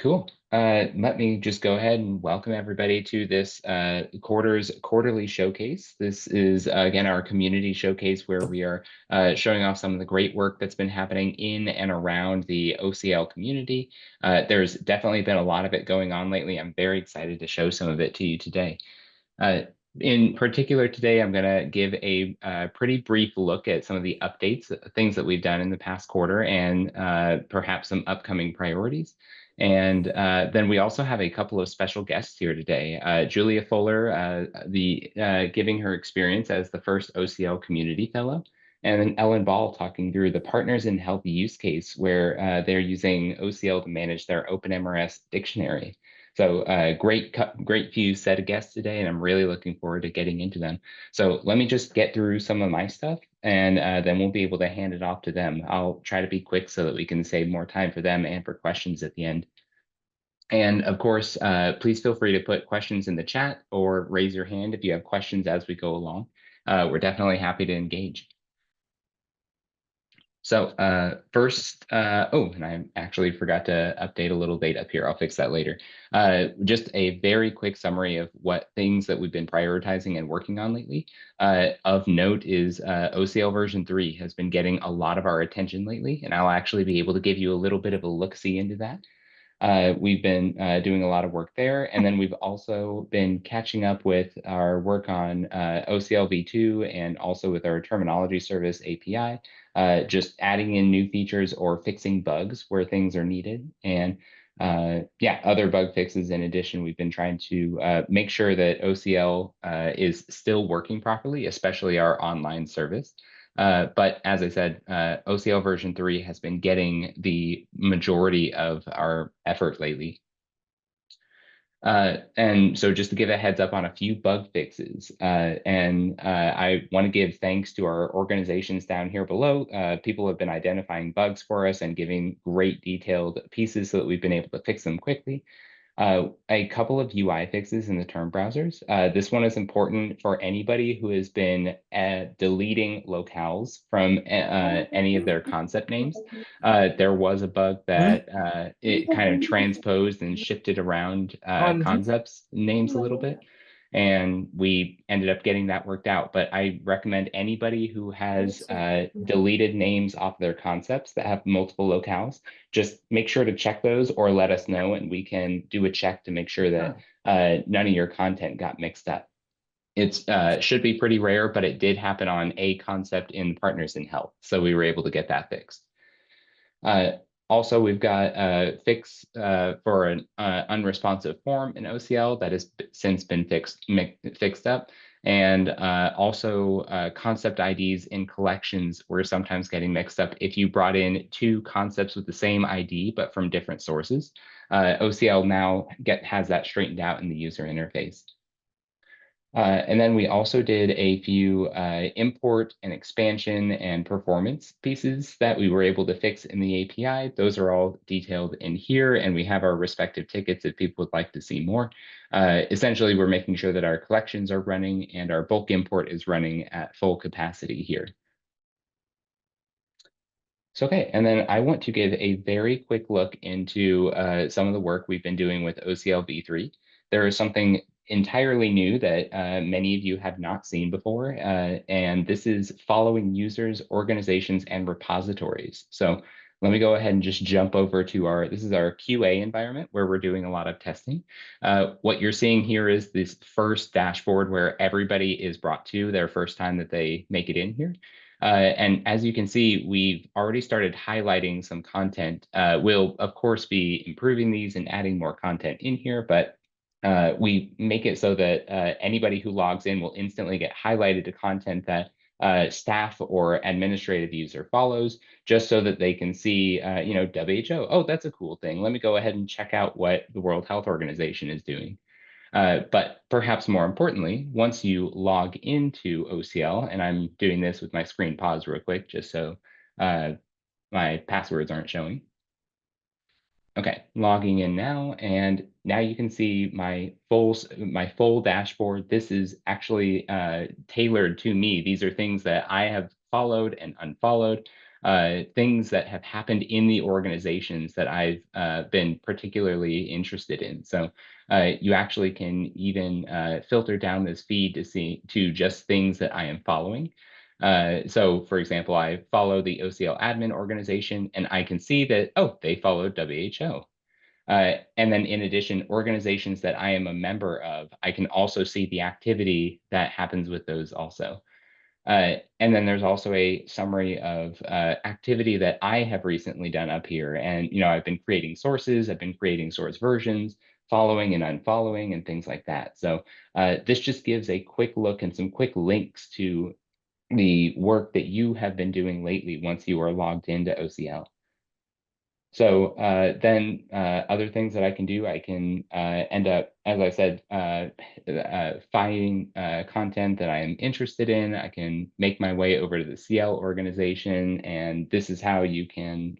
Cool. Let me just go ahead and welcome everybody to this quarter's quarterly showcase. This is, again, our community showcase where we are showing off some of the great work that's been happening in and around the OCL community. There's definitely been a lot of it going on lately. I'm very excited to show some of it to you today. Uh, in particular, today, I'm going to give a pretty brief look at some of the updates, things that we've done in the past quarter, and perhaps some upcoming priorities. And then we also have a couple of special guests here today. Julia Fuller, giving her experience as the first OCL Community Fellow, and then Ellen Ball talking through the Partners in Health use case, where they're using OCL to manage their OpenMRS dictionary. So great few set of guests today, and I'm really looking forward to getting into them. So let me just get through some of my stuff, and then we'll be able to hand it off to them. I'll try to be quick so that we can save more time for them and for questions at the end. And of course, please feel free to put questions in the chat or raise your hand if you have questions as we go along. We're definitely happy to engage. So first, and I actually forgot to update a little date up here. I'll fix that later. Just a very quick summary of what things that we've been prioritizing and working on lately. Of note is OCL version 3 has been getting a lot of our attention lately, and I'll actually be able to give you a little bit of a look-see into that. We've been doing a lot of work there, and then we've also been catching up with our work on OCL v2 and also with our terminology service API, just adding in new features or fixing bugs where things are needed. And other bug fixes in addition. We've been trying to make sure that OCL is still working properly, especially our online service. But as I said, OCL version 3 has been getting the majority of our effort lately. And so just to give a heads up on a few bug fixes, I want to give thanks to our organizations down here below. People have been identifying bugs for us and giving great detailed pieces so that we've been able to fix them quickly. A couple of UI fixes in the term browsers. This one is important for anybody who has been deleting locales from any of their concept names. There was a bug that it kind of transposed and shifted around concepts names a little bit. And we ended up getting that worked out. But I recommend anybody who has deleted names off their concepts that have multiple locales, just make sure to check those or let us know, and we can do a check to make sure that none of your content got mixed up. It should be pretty rare, but it did happen on a concept in Partners in Health, so we were able to get that fixed. Also, we've got a fix for an unresponsive form in OCL that has since been fixed up. And also concept IDs in collections were sometimes getting mixed up if you brought in two concepts with the same ID, but from different sources. OCL now has that straightened out in the user interface. And then we also did a few import and expansion and performance pieces that we were able to fix in the API. Those are all detailed in here, and we have our respective tickets if people would like to see more. Essentially, we're making sure that our collections are running and our bulk import is running at full capacity here. So, okay, and then I want to give a very quick look into some of the work we've been doing with OCL v3. There is something entirely new that many of you have not seen before, and this is following users, organizations, and repositories. So let me go ahead and just jump over to this is our QA environment where we're doing a lot of testing. What you're seeing here is this first dashboard where everybody is brought to their first time that they make it in here. And as you can see, we've already started highlighting some content. We'll, of course, be improving these and adding more content in here, but we make it so that anybody who logs in will instantly get highlighted to content that staff or administrative user follows, just so that they can see, WHO, oh, that's a cool thing. Let me go ahead and check out what the World Health Organization is doing. But perhaps more importantly, once you log into OCL, and I'm doing this with my screen pause real quick, just so my passwords aren't showing. Okay, logging in now, and now you can see my full dashboard. This is actually tailored to me. These are things that I have followed and unfollowed. things that have happened in the organizations that I've been particularly interested in. So you actually can even filter down this feed to see to just things that I am following. So, for example, I follow the OCL admin organization, and I can see that, oh, they followed WHO. And then in addition, organizations that I am a member of, I can also see the activity that happens with those also. And then there's also a summary of activity that I have recently done up here. And, I've been creating sources, I've been creating source versions, following and unfollowing, and things like that. So this just gives a quick look and some quick links to the work that you have been doing lately once you are logged into OCL. So then other things that I can do, I can end up, as I said, finding content that I am interested in. I can make my way over to the CL organization, and this is how you can,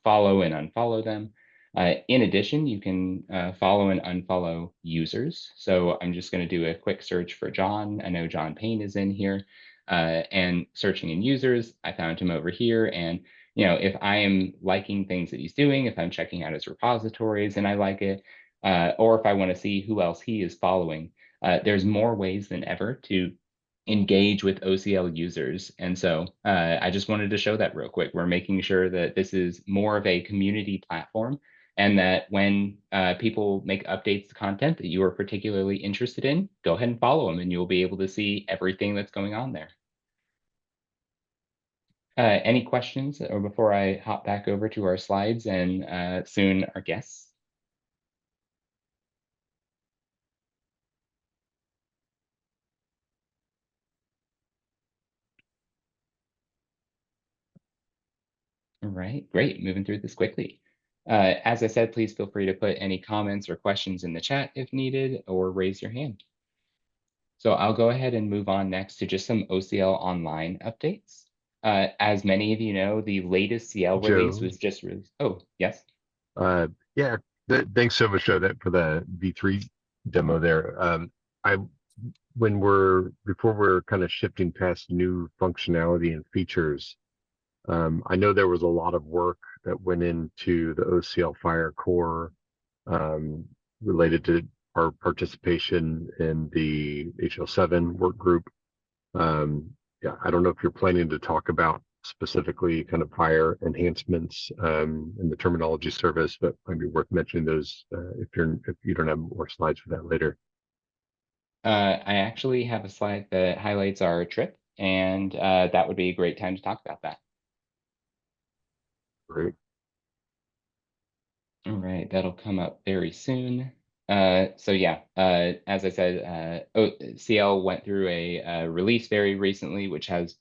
follow and unfollow them. In addition, you can follow and unfollow users. So I'm just going to do a quick search for John. I know John Payne is in here. And searching in users, I found him over here. And if I am liking things that he's doing, if I'm checking out his repositories and I like it, or if I want to see who else he is following, there's more ways than ever to engage with OCL users. And so I just wanted to show that real quick. We're making sure that this is more of a community platform and that when people make updates to content that you are particularly interested in, go ahead and follow them and you'll be able to see everything that's going on there. Any questions or before I hop back over to our slides and soon our guests? All right, great. Moving through this quickly. As I said, please feel free to put any comments or questions in the chat if needed, or raise your hand. So I'll go ahead and move on next to just some OCL online updates. As many of you know, the latest CL release Joe, was just released. Oh, yes. yeah, thanks so much, Joe, for the V3 demo there. I before we're kind of shifting past new functionality and features, I know there was a lot of work that went into the OCL Fire core um, related to our participation in the HL7 work group. Yeah, I don't know if you're planning to talk about specifically kind of fire enhancements in the terminology service, but might be worth mentioning those if you don't have more slides for that later. I actually have a slide that highlights our trip, and that would be a great time to talk about that. Great. All right, that'll come up very soon. So yeah, as I said, OCL went through a release very recently, which has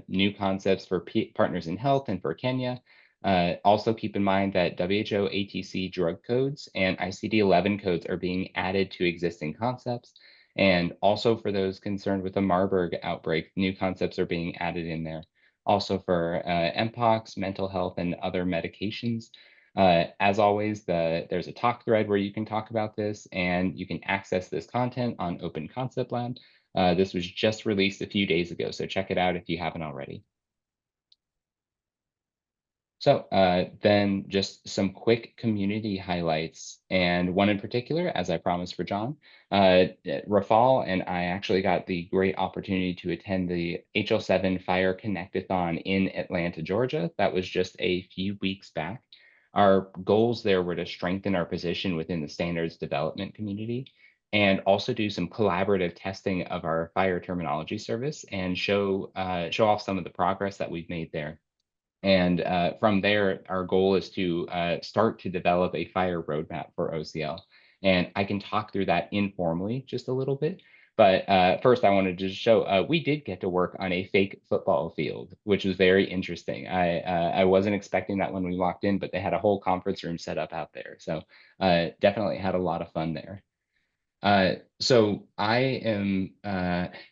new concepts for partners in health and for Kenya. Also keep in mind that WHO ATC drug codes and ICD-11 codes are being added to existing concepts. And also for those concerned with the Marburg outbreak, new concepts are being added in there. Also for Mpox, mental health, and other medications. As always, there's a talk thread where you can talk about this, and you can access this content on Open Concept Lab. This was just released a few days ago, so check it out if you haven't already. So then just some quick community highlights, and one in particular, as I promised for John. Rafal and I actually got the great opportunity to attend the HL7 Fire Connectathon in Atlanta, Georgia. That was just a few weeks back. Our goals there were to strengthen our position within the standards development community and also do some collaborative testing of our fire terminology service and show off some of the progress that we've made there. And from there, our goal is to start to develop a fire roadmap for OCL. And I can talk through that informally just a little bit. But first, I wanted to just show we did get to work on a fake football field, which was very interesting. I wasn't expecting that when we walked in, but they had a whole conference room set up out there. So definitely had a lot of fun there. So I am,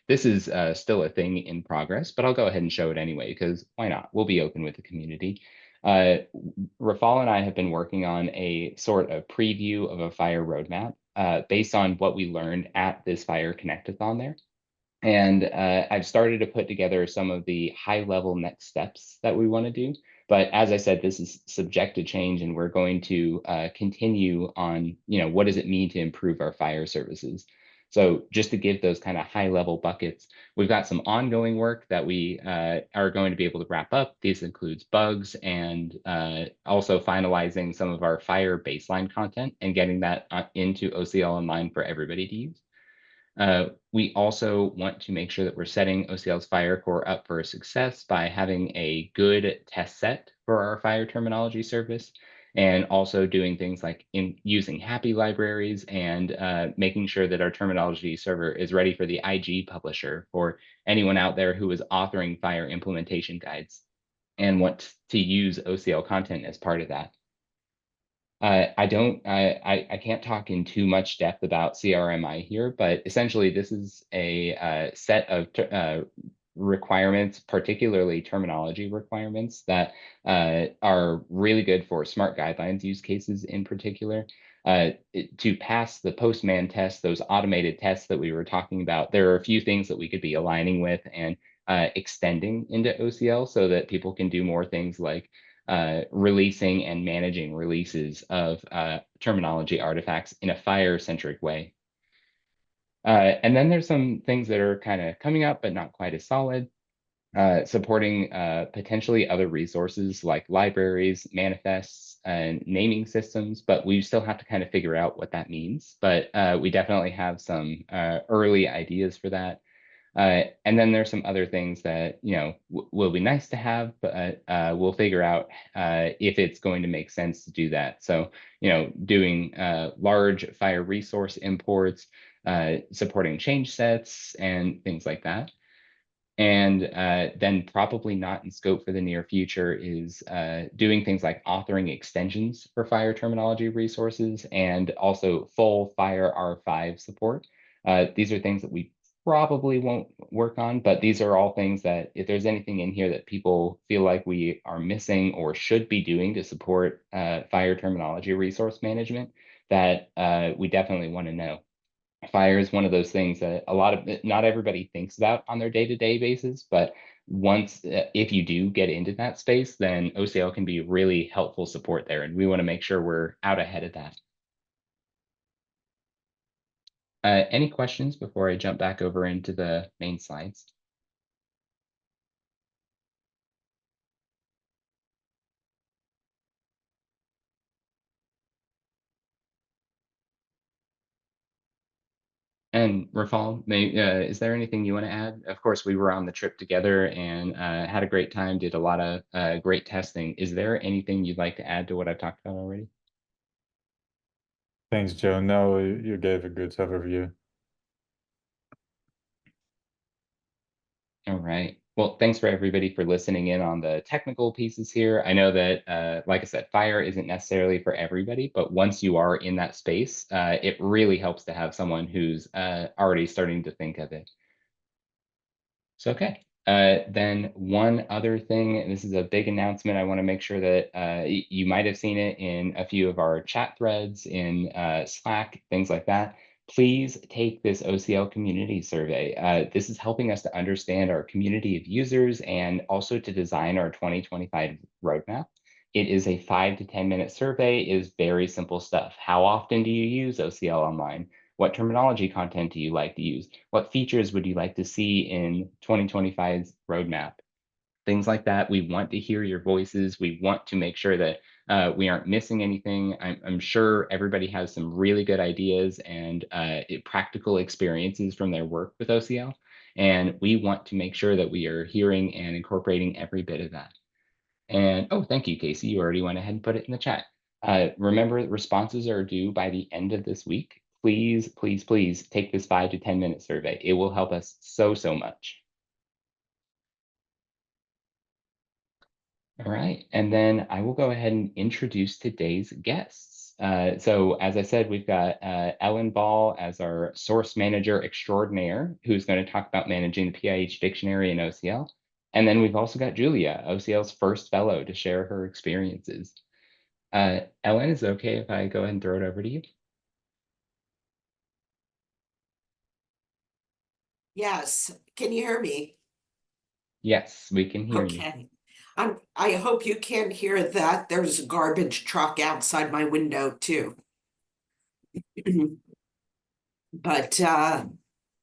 this is still a thing in progress, but I'll go ahead and show it anyway, because why not? We'll be open with the community. Rafal and I have been working on a sort of preview of a fire roadmap based on what we learned at this Fire Connectathon there. And I've started to put together some of the high level next steps that we want to do. But as I said, this is subject to change, and we're going to continue on, what does it mean to improve our fire services? So just to give those kind of high level buckets, we've got some ongoing work that we are going to be able to wrap up. This includes bugs and also finalizing some of our fire baseline content and getting that into OCL Online for everybody to use. We also want to make sure that we're setting OCL's Fire Core up for success by having a good test set for our fire terminology service, and also doing things like using happy libraries and making sure that our terminology server is ready for the IG publisher for anyone out there who is authoring fire implementation guides and want to use OCL content as part of that. I don't, I can't talk in too much depth about CRMI here, but essentially this is a set of requirements, particularly terminology requirements that are really good for smart guidelines use cases in particular. To pass the postman test, those automated tests that we were talking about, there are a few things that we could be aligning with and extending into OCL so that people can do more things like releasing and managing releases of terminology artifacts in a fire-centric way. And then there's some things that are kind of coming up, but not quite as solid, supporting potentially other resources like libraries, manifests, and naming systems, but we still have to kind of figure out what that means. But we definitely have some early ideas for that. And then there's some other things that, will be nice to have, but we'll figure out if it's going to make sense to do that. So, doing large fire resource imports, supporting change sets and things like that. And then probably not in scope for the near future is doing things like authoring extensions for fire terminology resources and also full Fire R5 support. These are things that we probably won't work on, but these are all things that if there's anything in here that people feel like we are missing or should be doing to support fire terminology resource management, that we definitely want to know. Fire is one of those things that not everybody thinks about on their day-to-day basis, but once if you do get into that space, then OCL can be really helpful support there, and we want to make sure we're out ahead of that. Any questions before I jump back over into the main slides? And Rafal, is there anything you want to add? Of course, we were on the trip together and had a great time, did a lot of great testing. Is there anything you'd like to add to what I've talked about already? Thanks, Joe. No, you gave a good overview. All right. Well, thanks for everybody for listening in on the technical pieces here. I know that, like I said, fire isn't necessarily for everybody, but once you are in that space, it really helps to have someone who's already starting to think of it. So, okay. Then one other thing, and this is a big announcement. I want to make sure that you might have seen it in a few of our chat threads in Slack, things like that. Please take this OCL community survey. This is helping us to understand our community of users and also to design our 2025 roadmap. It is a 5 to 10 minute survey. It is very simple stuff. How often do you use OCL Online? What terminology content do you like to use? What features would you like to see in 2025's roadmap? Things like that. We want to hear your voices. We want to make sure that we aren't missing anything. I'm sure everybody has some really good ideas and practical experiences from their work with OCL. And we want to make sure that we are hearing and incorporating every bit of that. And oh, thank you, Casey. You already went ahead and put it in the chat. Remember, responses are due by the end of this week. Please, please, please take this 5 to 10 minute survey. It will help us so, so much. All right, and then I will go ahead and introduce today's guests. So as I said, we've got Ellen Ball as our source manager extraordinaire, who's going to talk about managing the PIH dictionary in OCL. And then we've also got Julia, OCL's first fellow, to share her experiences. Ellen, is it okay if I go ahead and throw it over to you? Yes, can you hear me? Yes, we can hear you. Okay. I hope you can hear that. There's a garbage truck outside my window too. But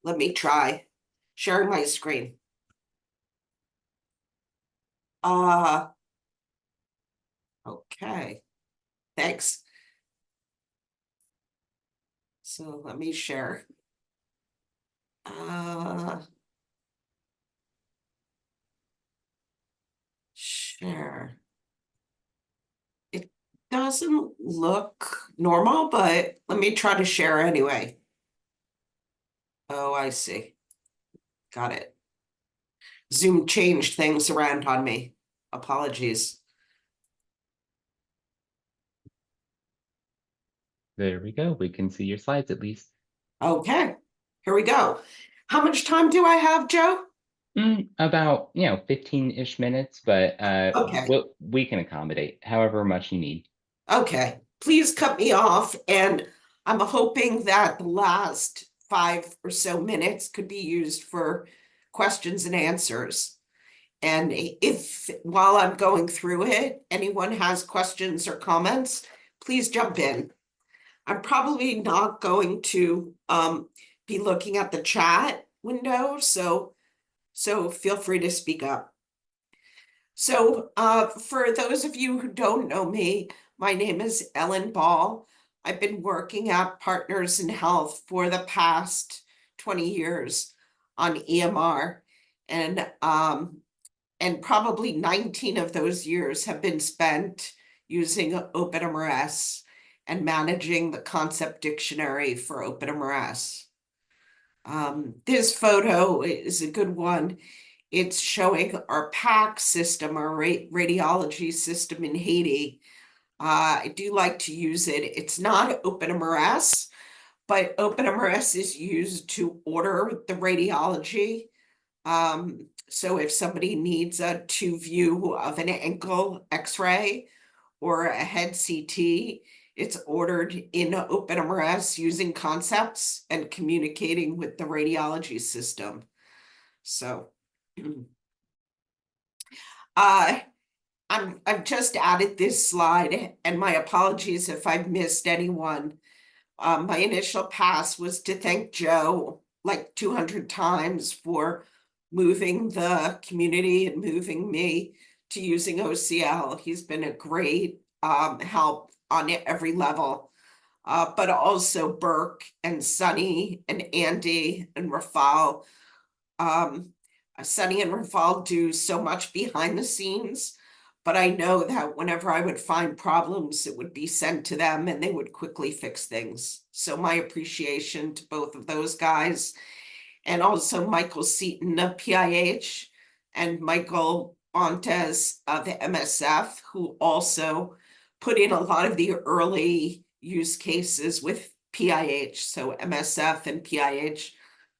let me try sharing my screen. Okay. Thanks. So let me share. Share. It doesn't look normal, but let me try to share anyway. Oh, I see. Got it. Zoom changed things around on me. Apologies. There we go. We can see your slides at least. Okay, here we go. How much time do I have, Joe? About 15-ish minutes, but Okay. we can accommodate however much you need. Okay, please cut me off, and I'm hoping that the last 5 or so minutes could be used for questions and answers. And if while I'm going through it, anyone has questions or comments, please jump in. I'm probably not going to be looking at the chat window, so feel free to speak up. So for those of you who don't know me, my name is Ellen Ball. I've been working at Partners in Health for the past 20 years on EMR, and probably 19 of those years have been spent using OpenMRS and managing the concept dictionary for OpenMRS. This photo is a good one. It's showing our PAC system, our radiology system in Haiti. I do like to use it. It's not OpenMRS, but OpenMRS is used to order the radiology. So if somebody needs a 2-view of an ankle X-ray or a head CT, it's ordered in OpenMRS using concepts and communicating with the radiology system. So I've just added this slide, and my apologies if I've missed anyone. My initial pass was to thank Joe like 200 times for moving the community and moving me to using OCL. He's been a great help on every level. But also Burke and Sunny and Andy and Rafal. Sunny and Rafal do so much behind the scenes, but I know that whenever I would find problems, it would be sent to them and they would quickly fix things. So my appreciation to both of those guys, and also Michael Seaton of PIH and Michael Bontes of the MSF, who also put in a lot of the early use cases with PIH. So MSF and PIH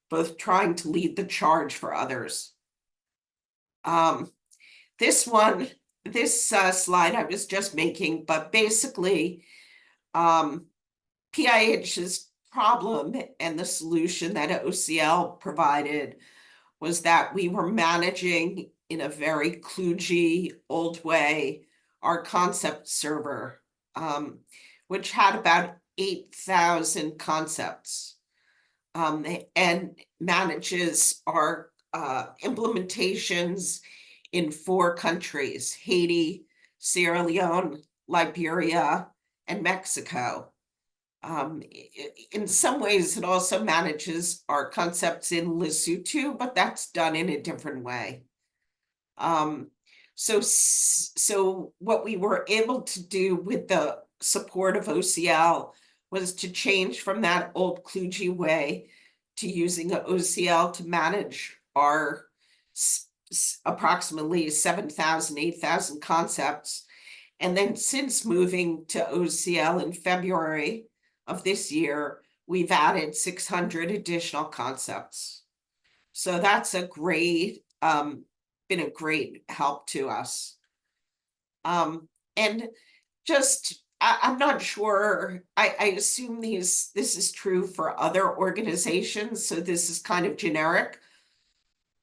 both trying to lead the charge for others. This slide I was just making, but basically PIH's problem and the solution that OCL provided was that we were managing in a very kludgy old way our concept server, which had about 8,000 concepts, and manages our implementations in 4 countries: Haiti, Sierra Leone, Liberia, and Mexico. In some ways, it also manages our concepts in Lesotho, but that's done in a different way. So what we were able to do with the support of OCL was to change from that old kludgy way to using OCL to manage our approximately 7,000, 8,000 concepts. And then since moving to OCL in February of this year, we've added 600 additional concepts. So that's a great, been a great help to us. And just, I'm not sure, I assume this is true for other organizations, so this is kind of generic,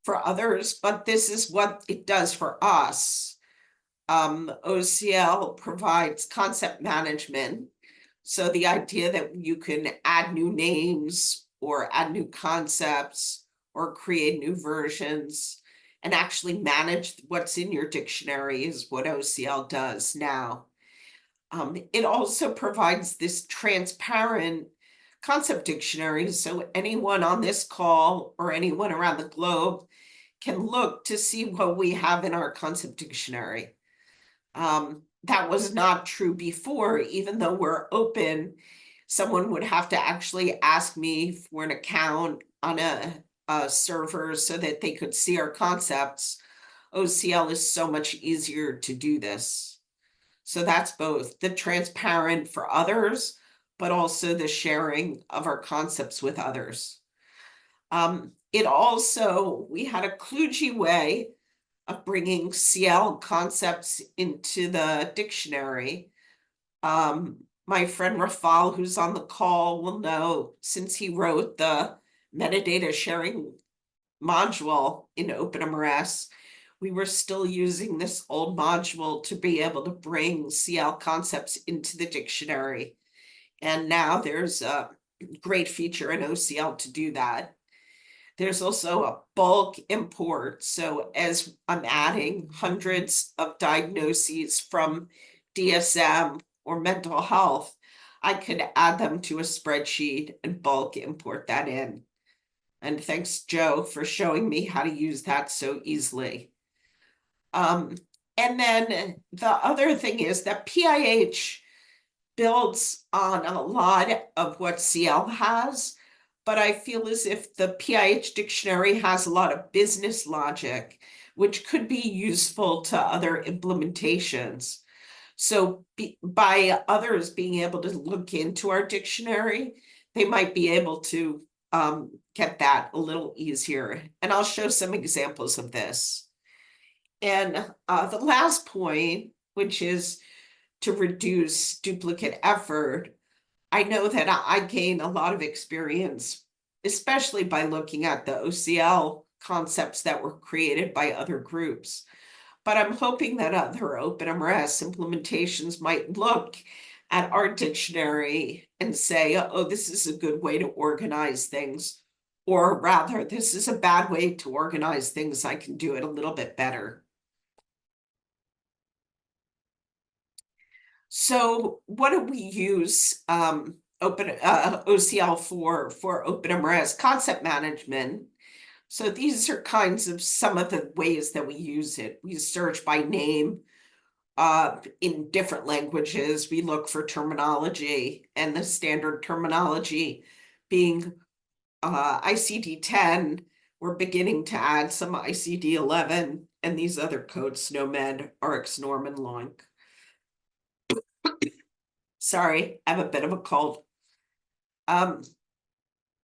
for others, but this is what it does for us. OCL provides concept management. So the idea that you can add new names or add new concepts or create new versions and actually manage what's in your dictionary is what OCL does now. It also provides this transparent concept dictionary, so anyone on this call or anyone around the globe can look to see what we have in our concept dictionary. That was not true before. Even though we're open, someone would have to actually ask me for an account on a server so that they could see our concepts. OCL is so much easier to do this. So that's both the transparent for others, but also the sharing of our concepts with others. It also, we had a kludgy way of bringing CL concepts into the dictionary. My friend Rafal, who's on the call, will know, since he wrote the metadata sharing module in OpenMRS, we were still using this old module to be able to bring CL concepts into the dictionary. And now there's a great feature in OCL to do that. There's also a bulk import. So as I'm adding hundreds of diagnoses from DSM or mental health, I could add them to a spreadsheet and bulk import that in. And thanks, Joe, for showing me how to use that so easily. And then the other thing is that PIH builds on a lot of what CL has, but I feel as if the PIH dictionary has a lot of business logic, which could be useful to other implementations. So by others being able to look into our dictionary, they might be able to get that a little easier. And I'll show some examples of this. And the last point, which is to reduce duplicate effort, I know that I gain a lot of experience, especially by looking at the OCL concepts that were created by other groups. But I'm hoping that other OpenMRS implementations might look at our dictionary and say, oh, this is a good way to organize things, or rather, this is a bad way to organize things. I can do it a little bit better. So what do we use OCL for OpenMRS? Concept management. So these are kinds of some of the ways that we use it. We search by name in different languages. We look for terminology, and the standard terminology being ICD-10. We're beginning to add some ICD-11 and these other codes, SNOMED, RxNorm, and LOINC. Sorry, I have a bit of a cold.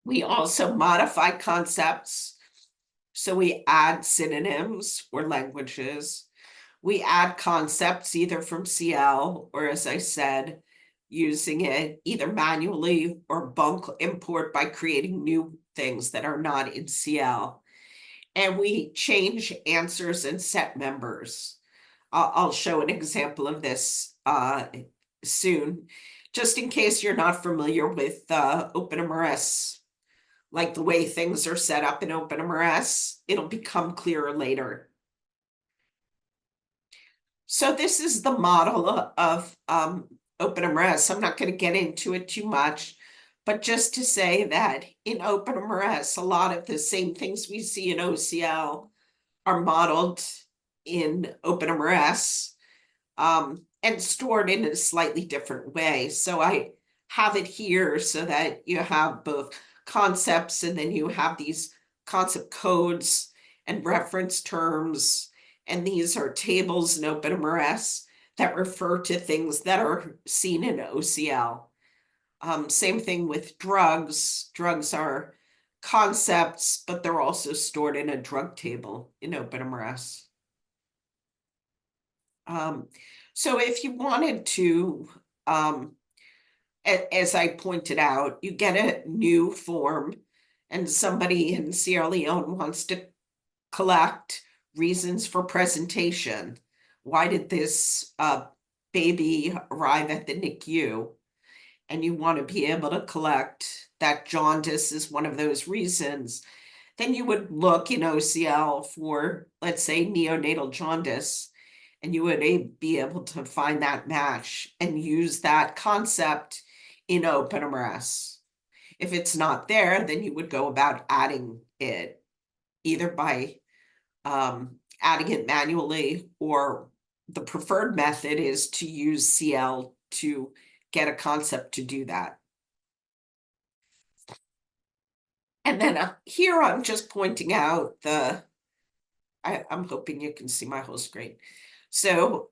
We also modify concepts. So we add synonyms or languages. We add concepts either from CL or, as I said, using it either manually or bulk import by creating new things that are not in CL. And we change answers and set members. I'll show an example of this soon, just in case you're not familiar with OpenMRS, like the way things are set up in OpenMRS, it'll become clearer later. So this is the model of OpenMRS. I'm not going to get into it too much, but just to say that in OpenMRS, a lot of the same things we see in OCL are modeled in OpenMRS. And stored in a slightly different way. So I have it here so that you have both concepts and then you have these concept codes and reference terms. And these are tables in OpenMRS that refer to things that are seen in OCL. Same thing with drugs. Drugs are concepts, but they're also stored in a drug table in OpenMRS. So if you wanted to, as I pointed out, you get a new form and somebody in Sierra Leone wants to collect reasons for presentation. Why did this baby arrive at the NICU? And you want to be able to collect that jaundice is one of those reasons. Then you would look in OCL for, let's say, neonatal jaundice, and you would be able to find that match and use that concept in OpenMRS. If it's not there, then you would go about adding it, either by adding it manually, or the preferred method is to use CL to get a concept to do that. And then here I'm just pointing out I'm hoping you can see my whole screen. So,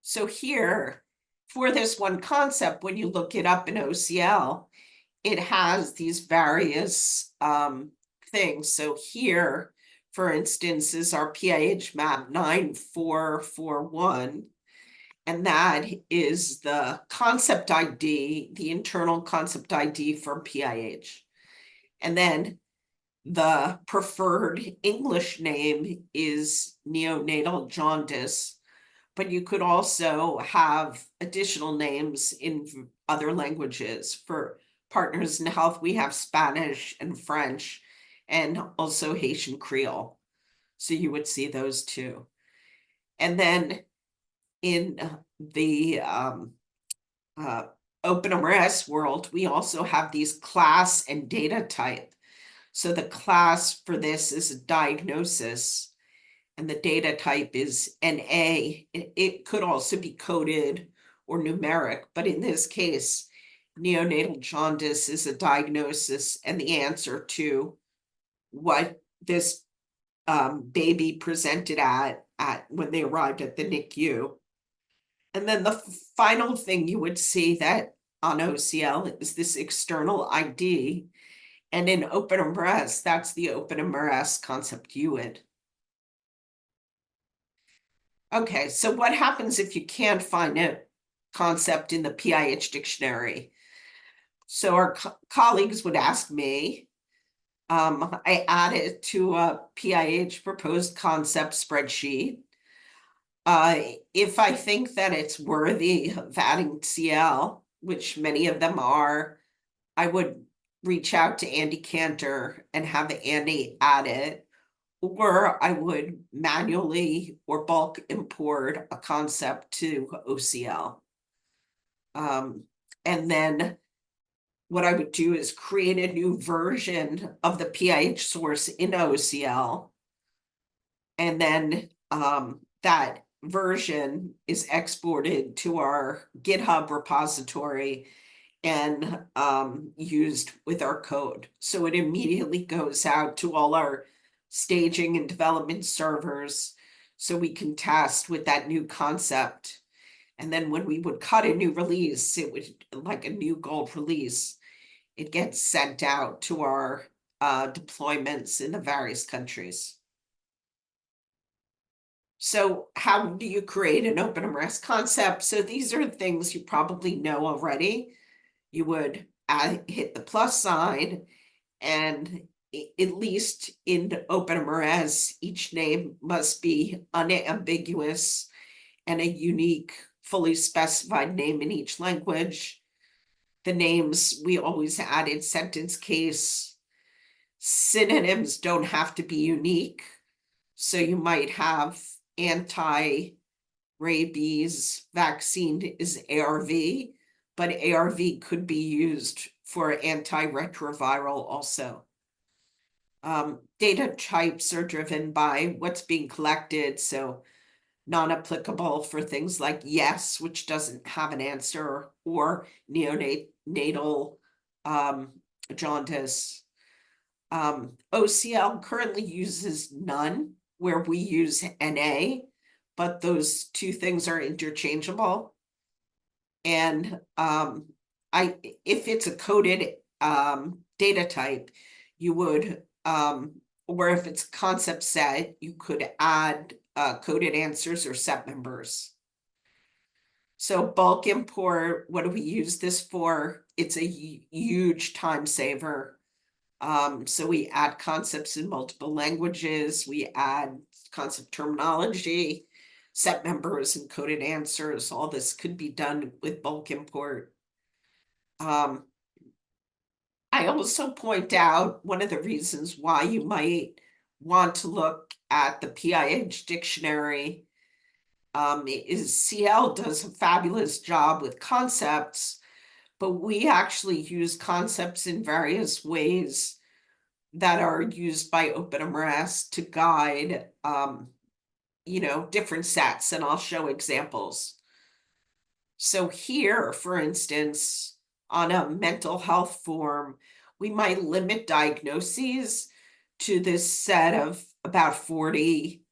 so here, for this one concept, when you look it up in OCL, it has these various things. So here, for instance, is our PIH map 9441. And that is the concept ID, the internal concept ID for PIH. And then the preferred English name is neonatal jaundice, but you could also have additional names in other languages. For partners in health, we have Spanish and French, and also Haitian Creole. So you would see those too. And then in the OpenMRS world, we also have these class and data type. So the class for this is a diagnosis, and the data type is NA. It could also be coded or numeric, but in this case, neonatal jaundice is a diagnosis and the answer to what this baby presented at when they arrived at the NICU. And then the final thing you would see that on OCL is this external ID. And in OpenMRS, that's the OpenMRS concept UID. Okay, so what happens if you can't find a concept in the PIH dictionary? So our colleagues would ask me, I added to a PIH proposed concept spreadsheet. If I think that it's worthy of adding CL, which many of them are, I would reach out to Andy Cantor and have Andy add it, or I would manually or bulk import a concept to OCL. And then what I would do is create a new version of the PIH source in OCL. And then that version is exported to our GitHub repository and used with our code. So it immediately goes out to all our staging and development servers so we can test with that new concept. And then when we would cut a new release, it would, like a new gold release, it gets sent out to our deployments in the various countries. So how do you create an OpenMRS concept? So these are things you probably know already. You would hit the plus sign, and at least in OpenMRS, each name must be unambiguous and a unique, fully specified name in each language. The names, we always added sentence case. Synonyms don't have to be unique. So you might have anti-rabies vaccine is ARV, but ARV could be used for antiretroviral also. Data types are driven by what's being collected, so non-applicable for things like yes, which doesn't have an answer, or neonatal jaundice. OCL currently uses none, where we use NA, but those two things are interchangeable. And if it's a coded data type, you would, or if it's a concept set, you could add coded answers or set members. So bulk import, what do we use this for? It's a huge time saver. So we add concepts in multiple languages, we add concept terminology, set members, encoded answers. All this could be done with bulk import. I also point out one of the reasons why you might want to look at the PIH dictionary is CL does a fabulous job with concepts, but we actually use concepts in various ways that are used by OpenMRS to guide, different sets, and I'll show examples. So here, for instance, on a mental health form, we might limit diagnoses to this set of about 40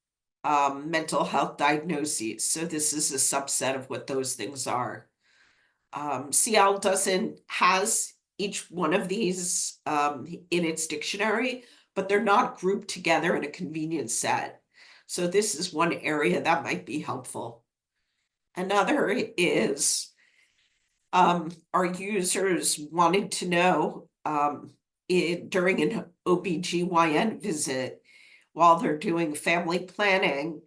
mental health diagnoses. So this is a subset of what those things are. CL has each one of these in its dictionary, but they're not grouped together in a convenient set. So this is one area that might be helpful. Another is our users wanted to know during an OBGYN visit, while they're doing family planning,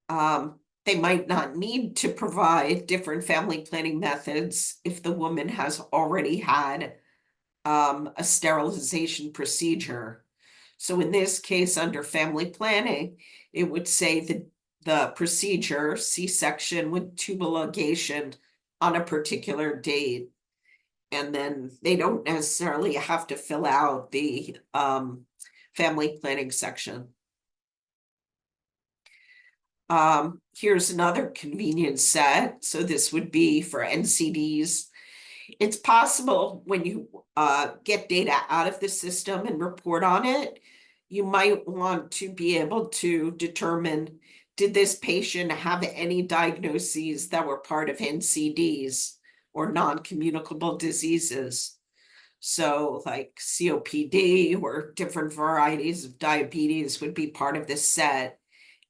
they might not need to provide different family planning methods if the woman has already had a sterilization procedure. So in this case, under family planning, it would say that the procedure, C-section with tubal ligation on a particular date. And then they don't necessarily have to fill out the family planning section. Here's another convenient set. So this would be for NCDs. It's possible when you get data out of the system and report on it, you might want to be able to determine, did this patient have any diagnoses that were part of NCDs or non-communicable diseases? So like COPD or different varieties of diabetes would be part of this set.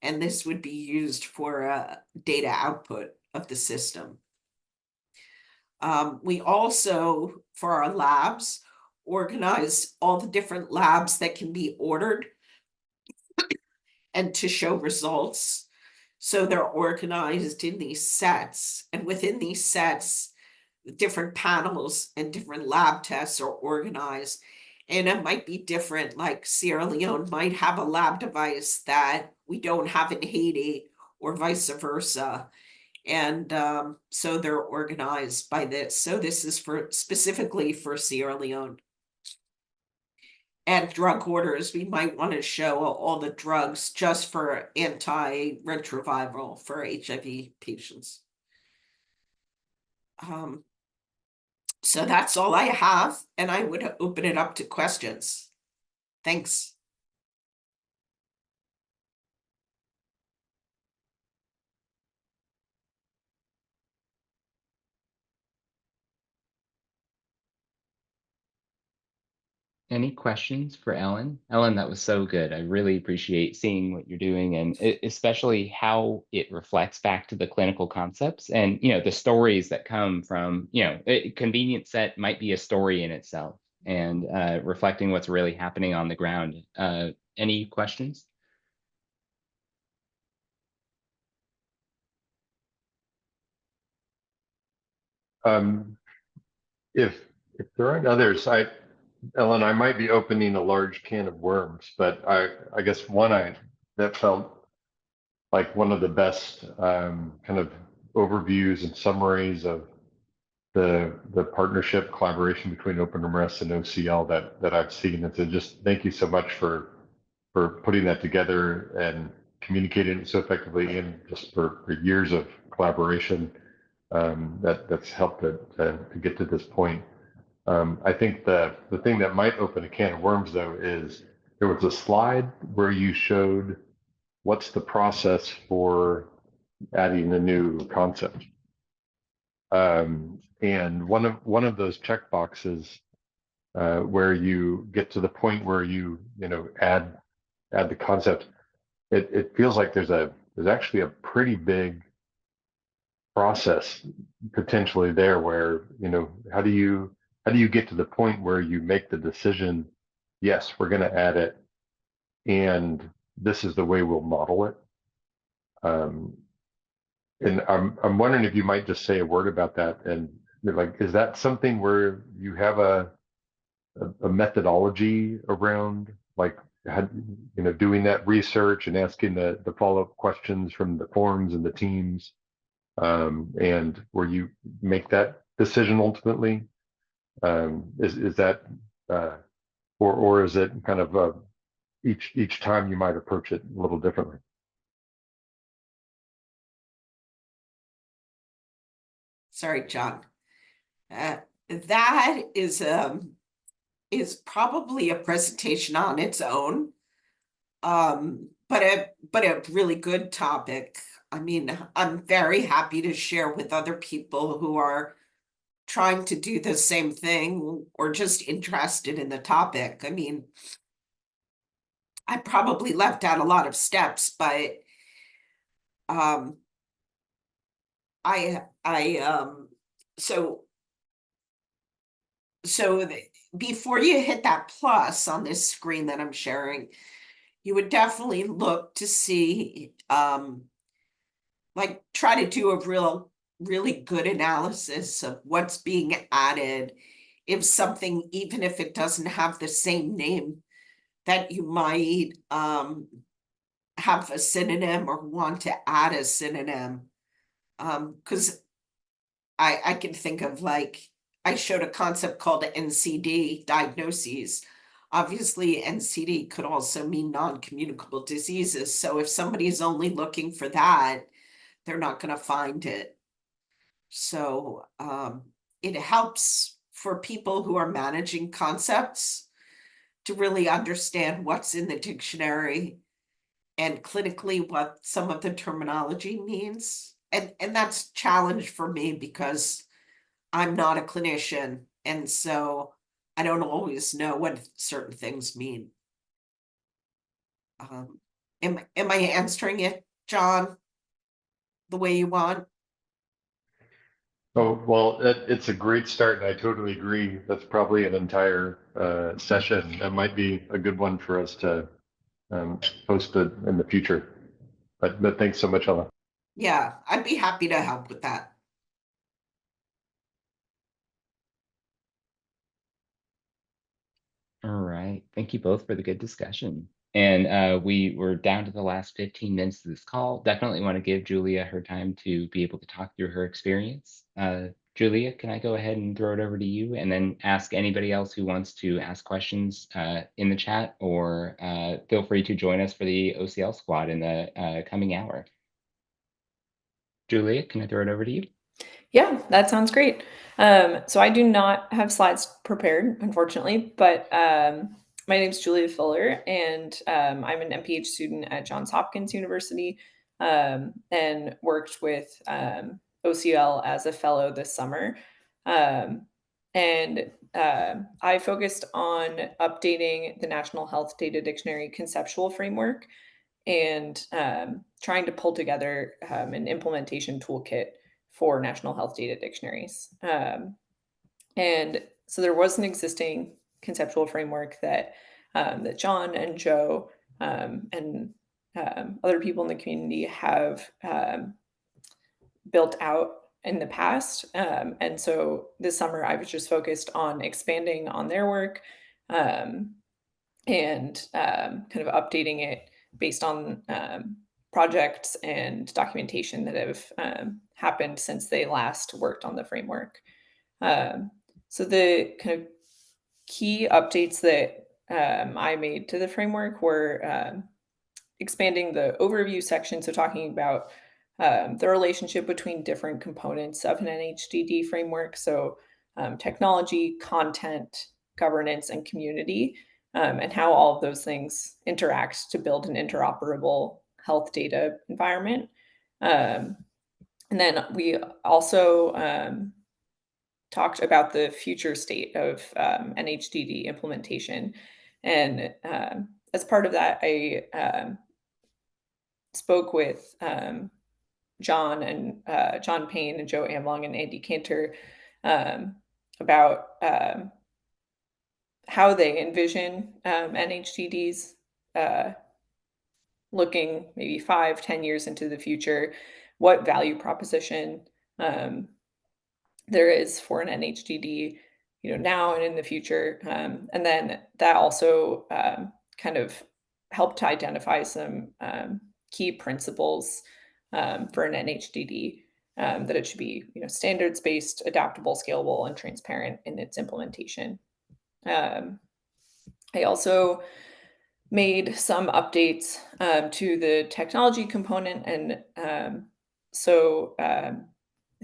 And this would be used for data output of the system. We also, for our labs, organize all the different labs that can be ordered and to show results. So they're organized in these sets, and within these sets, different panels and different lab tests are organized. And it might be different, like Sierra Leone might have a lab device that we don't have in Haiti, or vice versa. And so they're organized by this. So this is specifically for Sierra Leone. And drug orders, we might want to show all the drugs just for antiretroviral for HIV patients. So that's all I have, and I would open it up to questions. Thanks. Any questions for Ellen? Ellen, that was so good. I really appreciate seeing what you're doing, and especially how it reflects back to the clinical concepts and, the stories that come from, a convenient set might be a story in itself, and reflecting what's really happening on the ground. Any questions? If there aren't others, Ellen, I might be opening a large can of worms, but I guess that felt like one of the best kind of overviews and summaries of the partnership collaboration between OpenRMS and OCL that I've seen. And so just thank you so much for putting that together and communicating it so effectively, and just for years of collaboration that's helped to get to this point. I think the thing that might open a can of worms, though, is there was a slide where you showed what's the process for adding a new concept. And one of those check boxes where you get to the point where you add the concept, it feels like there's actually a pretty big process potentially there, where how do you get to the point where you make the decision yes, we're going to add it, and this is the way we'll model it. And I'm wondering if you might just say a word about that. And like, is that something where you have a methodology around, like, doing that research and asking the follow-up questions from the forums and the teams, and where you make that decision ultimately? Is that, or is it kind of each time you might approach it a little differently? Sorry, John. That is probably a presentation on its own. But a really good topic. I mean, I'm very happy to share with other people who are trying to do the same thing or just interested in the topic. I mean, I probably left out a lot of steps, but so before you hit that plus on this screen that I'm sharing, you would definitely look to see, like, try to do a really good analysis of what's being added. If something, even if it doesn't have the same name, that you might have a synonym or want to add a synonym. Because I can think of, like, I showed a concept called NCD, diagnoses. Obviously, NCD could also mean non-communicable diseases. So if somebody's only looking for that, they're not going to find it. So it helps for people who are managing concepts to really understand what's in the dictionary and clinically what some of the terminology means. And that's a challenge for me because I'm not a clinician, and so I don't always know what certain things mean. Am I answering it, John, the way you want? Oh, well, it's a great start, and I totally agree. That's probably an entire session. That might be a good one for us to post in the future. But thanks so much, Ella. Yeah, I'd be happy to help with that. All right. Thank you both for the good discussion. And we were down to the last 15 minutes of this call. Definitely want to give Julia her time to be able to talk through her experience. Julia, can I go ahead and throw it over to you and then ask anybody else who wants to ask questions in the chat, or feel free to join us for the OCL squad in the coming hour. Julia, can I throw it over to you? Yeah, that sounds great. So I do not have slides prepared, unfortunately, but my name is Julia Fullter, and I'm an MPH student at Johns Hopkins University, and worked with OCL as a fellow this summer. And I focused on updating the National Health Data Dictionary conceptual framework and trying to pull together an implementation toolkit for national health data dictionaries. And so there was an existing conceptual framework that that John and Joe and other people in the community have built out in the past. And so this summer I was just focused on expanding on their work and kind of updating it based on projects and documentation that have happened since they last worked on the framework. So the kind of key updates that I made to the framework were expanding the overview section, so talking about the relationship between different components of an NHDD framework, so technology, content, governance, and community, and how all of those things interact to build an interoperable health data environment. And then we also talked about the future state of NHDD implementation. And as part of that, I spoke with John Payne and Joe Amlong and Andy Cantor about how how they envision NHDDs looking maybe 5-10 years into the future, what value proposition there is for an NHDD, now and in the future. And then that also kind of helped to identify some key principles for an NHDD, that it should be, standards-based, adaptable, scalable, and transparent in its implementation. I also made some updates to the technology component, and so I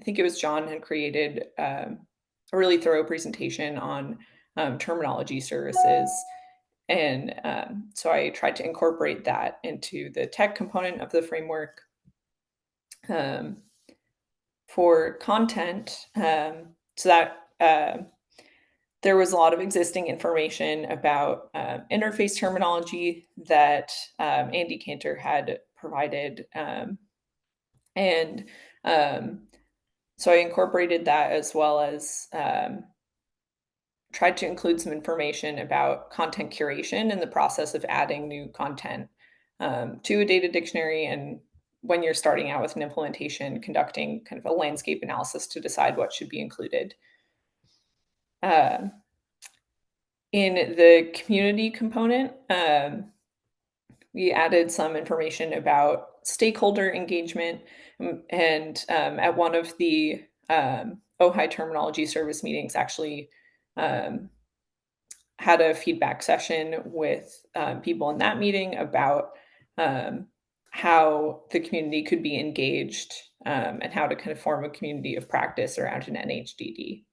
think it was John had created a really thorough presentation on terminology services. And so I tried to incorporate that into the tech component of the framework. For content, so that there was a lot of existing information about interface terminology that Andy Cantor had provided. And so I incorporated that, as well as tried to include some information about content curation and the process of adding new content to a data dictionary, and when you're starting out with an implementation, conducting kind of a landscape analysis to decide what should be included. In the community component, we added some information about stakeholder engagement, and at one of the OHI terminology service meetings, actually had a feedback session with people in that meeting about how the community could be engaged, and how to kind of form a community of practice around an NHDD.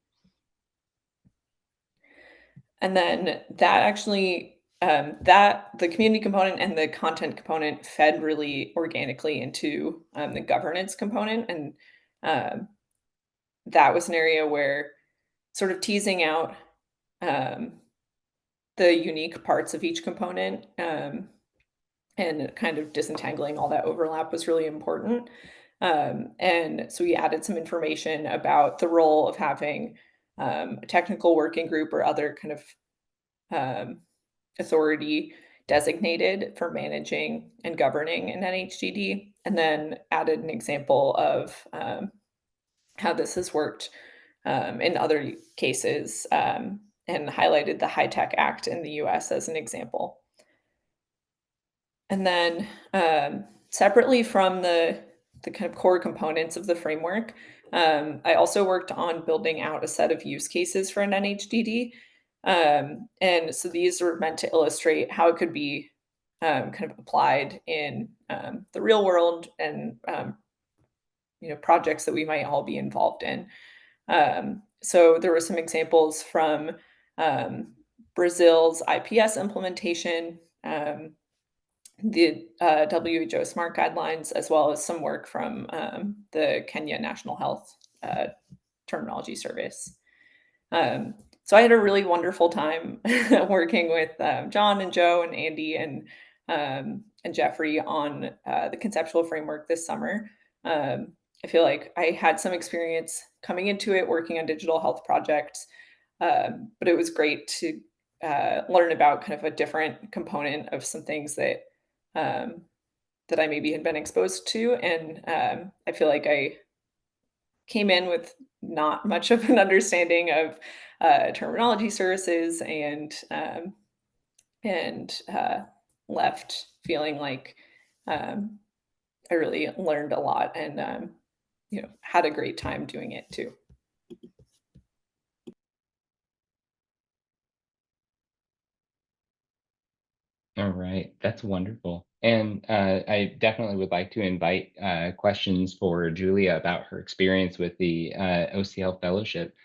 And then that actually, the community component and the content component fed really organically into the governance component. And that was an area where sort of teasing out the unique parts of each component and kind of disentangling all that overlap was really important. And so we added some information about the role of having a technical working group or other kind of authority designated for managing and governing an NHDD, and then added an example of how this has worked in other cases, and highlighted the HITECH Act in the US as an example. And then separately from the kind of core components of the framework, I also worked on building out a set of use cases for an NHDD. And so these were meant to illustrate how it could be kind of applied in the real world, and projects that we might all be involved in. So there were some examples from Brazil's IPS implementation, the WHO SMART guidelines, as well as some work from the Kenya National Health Terminology Service. So I had a really wonderful time working with John and Joe and Andy and Jeffrey on the conceptual framework this summer. I feel like I had some experience coming into it, working on digital health projects, but it was great to learn about kind of a different component of some things that that I maybe had been exposed to. And I feel like I came in with not much of an understanding of terminology services, and left feeling like I really learned a lot, and had a great time doing it too. All right, that's wonderful. And I definitely would like to invite questions for Julia about her experience with the OCL fellowship.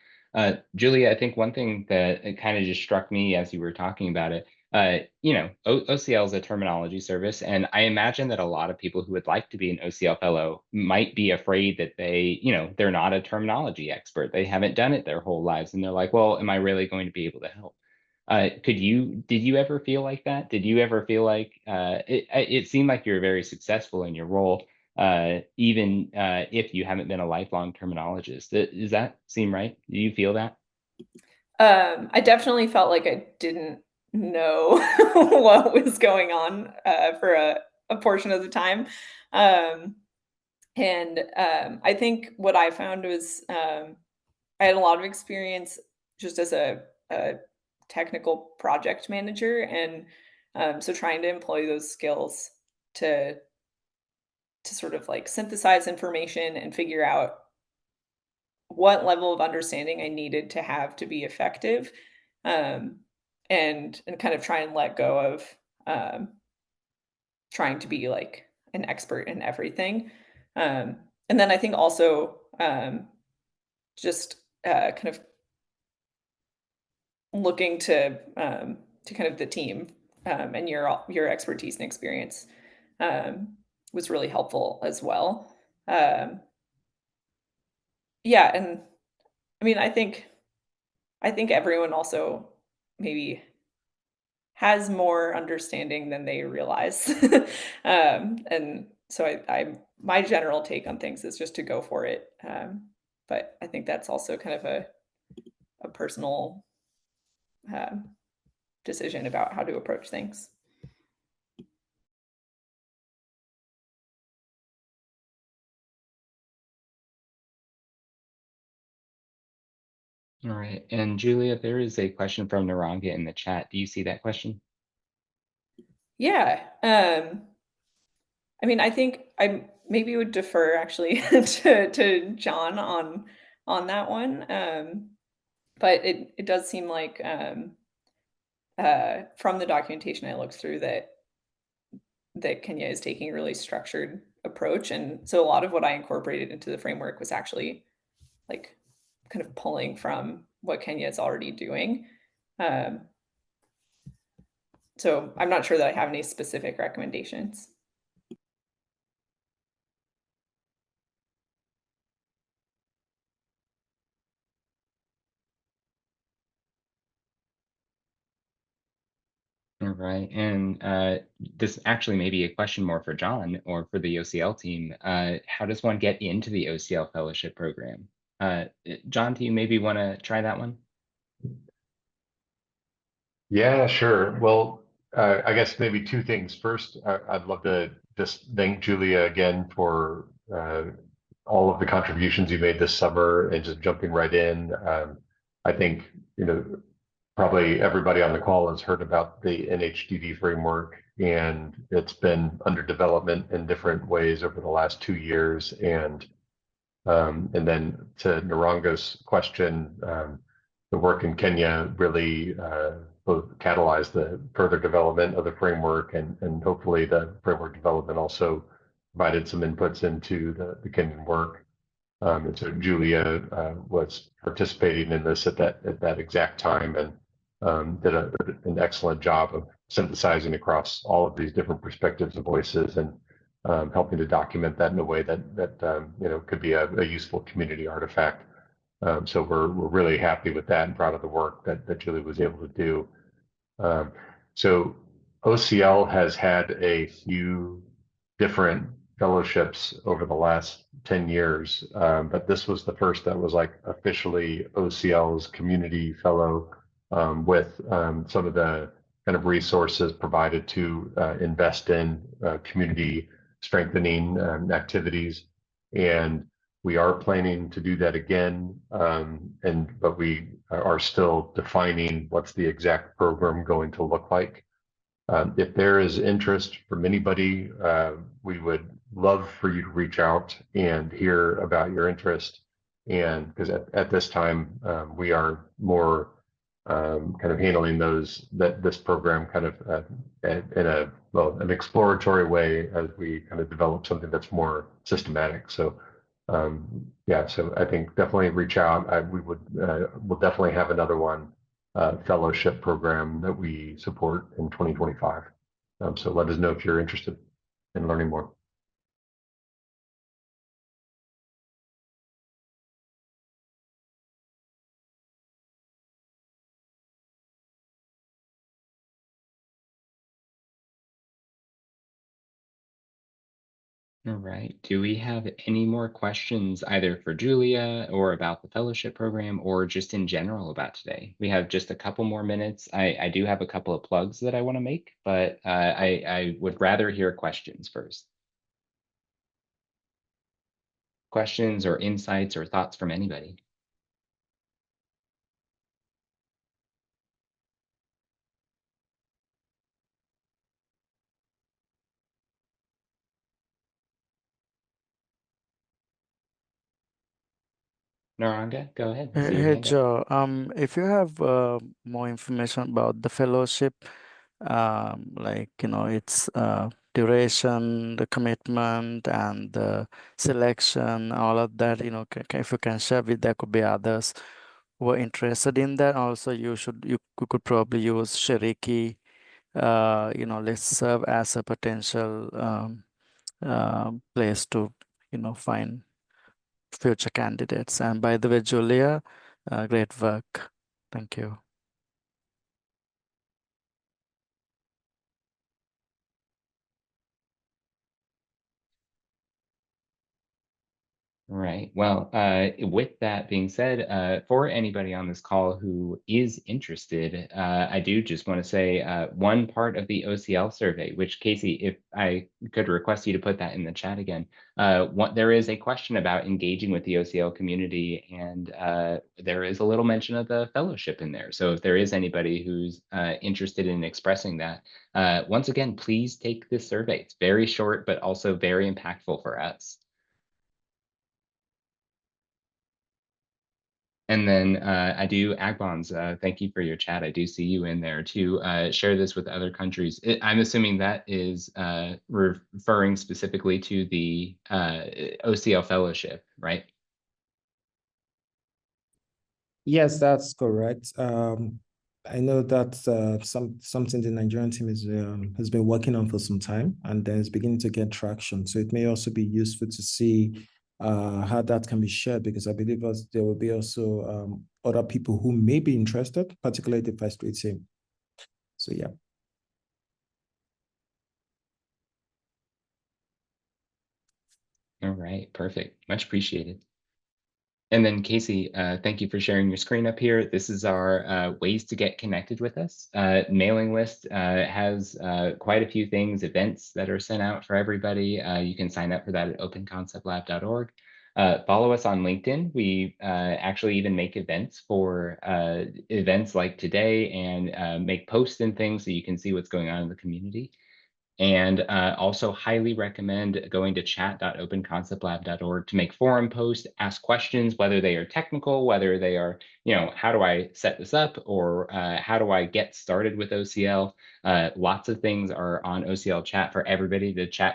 Julia, I think one thing that it kind of just struck me as you were talking about it, OCL is a terminology service, and I imagine that a lot of people who would like to be an OCL fellow might be afraid that they're not a terminology expert. They haven't done it their whole lives, and they're like, well, am I really going to be able to help? Did you ever feel like that? Did you ever feel like it seemed like you were very successful in your role, even if you haven't been a lifelong terminologist? Does that seem right? Do you feel that? I definitely felt like I didn't know what was going on for a portion of the time. Um, I think what I found was I had a lot of experience just as a technical project manager, and so trying to employ those skills to sort of like synthesize information and figure out what level of understanding I needed to have to be effective, um, and kind of try and let go of um, trying to be like an expert in everything. Um, and then I think also just kind of looking to kind of the team and your expertise and experience was really helpful as well. Um, yeah, and I mean, I think everyone also maybe has more understanding than they realize. And so I my general take on things is just to go for it. But I think that's also kind of a personal um, decision about how to approach things. All right. And Julia, there is a question from Naranga in the chat. Do you see that question? Yeah. I mean, I think I maybe would defer actually to John on that one. But it does seem like from the documentation I looked through that Kenya is taking a really structured approach, and so a lot of what I incorporated into the framework was actually like kind of pulling from what Kenya is already doing. Um, so I'm not sure that I have any specific recommendations. All right. And this actually may be a question more for John or for the OCL team. How does one get into the OCL fellowship program? John, do you maybe want to try that one? Yeah, sure. Well, I guess maybe two things. First, I'd love to just thank Julia again for all of the contributions you made this summer and just jumping right in. I think, probably everybody on the call has heard about the NHDD framework, and it's been under development in different ways over the last 2 years. And then to Naranga's question, the work in Kenya really both catalyzed the further development of the framework, and hopefully the framework development also provided some inputs into the Kenyan work. And so Julia was participating in this at that exact time, and did an excellent job of synthesizing across all of these different perspectives and voices, and helping to document that in a way that could be a useful community artifact. So we're really happy with that and proud of the work that Julie was able to do. Um, so OCL has had a few different fellowships over the last 10 years, but this was the first that was like officially OCL's community fellow, with some of the kind of resources provided to invest in community strengthening activities. And we are planning to do that again, but we are still defining what's the exact program going to look like. If there is interest from anybody, we would love for you to reach out and hear about your interest. And because at this time, we are more kind of handling this program kind of in an exploratory way as we kind of develop something that's more systematic. So yeah, so I think definitely reach out. We'll definitely have another one, fellowship program that we support in 2025. So let us know if you're interested in learning more. All right. Do we have any more questions either for Julia or about the fellowship program or just in general about today? We have just a couple more minutes. I do have a couple of plugs that I want to make, but I would rather hear questions first. Questions or insights or thoughts from anybody? Naranga, go ahead. I Hey, see your hey, hand up. Joe. If you have more information about the fellowship, like its duration, the commitment, and the selection, all of that, if you can share with, there could be others who are interested in that. Also, you could probably use Shariki, let's serve as a potential place to, find future candidates. And by the way, Julia, great work. Thank you. Right. Well, with that being said, for anybody on this call who is interested, I do just want to say one part of the OCL survey, which Casey, if I could request you to put that in the chat again, there is a question about engaging with the OCL community, and there is a little mention of the fellowship in there. So if there is anybody who's interested in expressing that, once again, please take this survey. It's very short, but also very impactful for us. And then I do, Agbons, thank you for your chat. I do see you in there to share this with other countries. I'm assuming that is referring specifically to the OCL fellowship, right? Yes, that's correct. I know that's something the Nigerian team has been working on for some time, and then it's beginning to get traction. So it may also be useful to see how that can be shared, because I believe there will be also other people who may be interested, particularly the first grade team. So yeah. All right, perfect. Much appreciated. And then Casey, thank you for sharing your screen up here. This is our ways to get connected with us. Mailing list has quite a few things, events that are sent out for everybody. You can sign up for that at openconceptlab.org. Follow us on LinkedIn. We actually even make events for events like today, and make posts and things so you can see what's going on in the community. And also highly recommend going to chat.openconceptlab.org to make forum posts, ask questions, whether they are technical, whether they are, how do I set this up, or how do I get started with OCL? Lots of things are on OCL chat for everybody to chat with.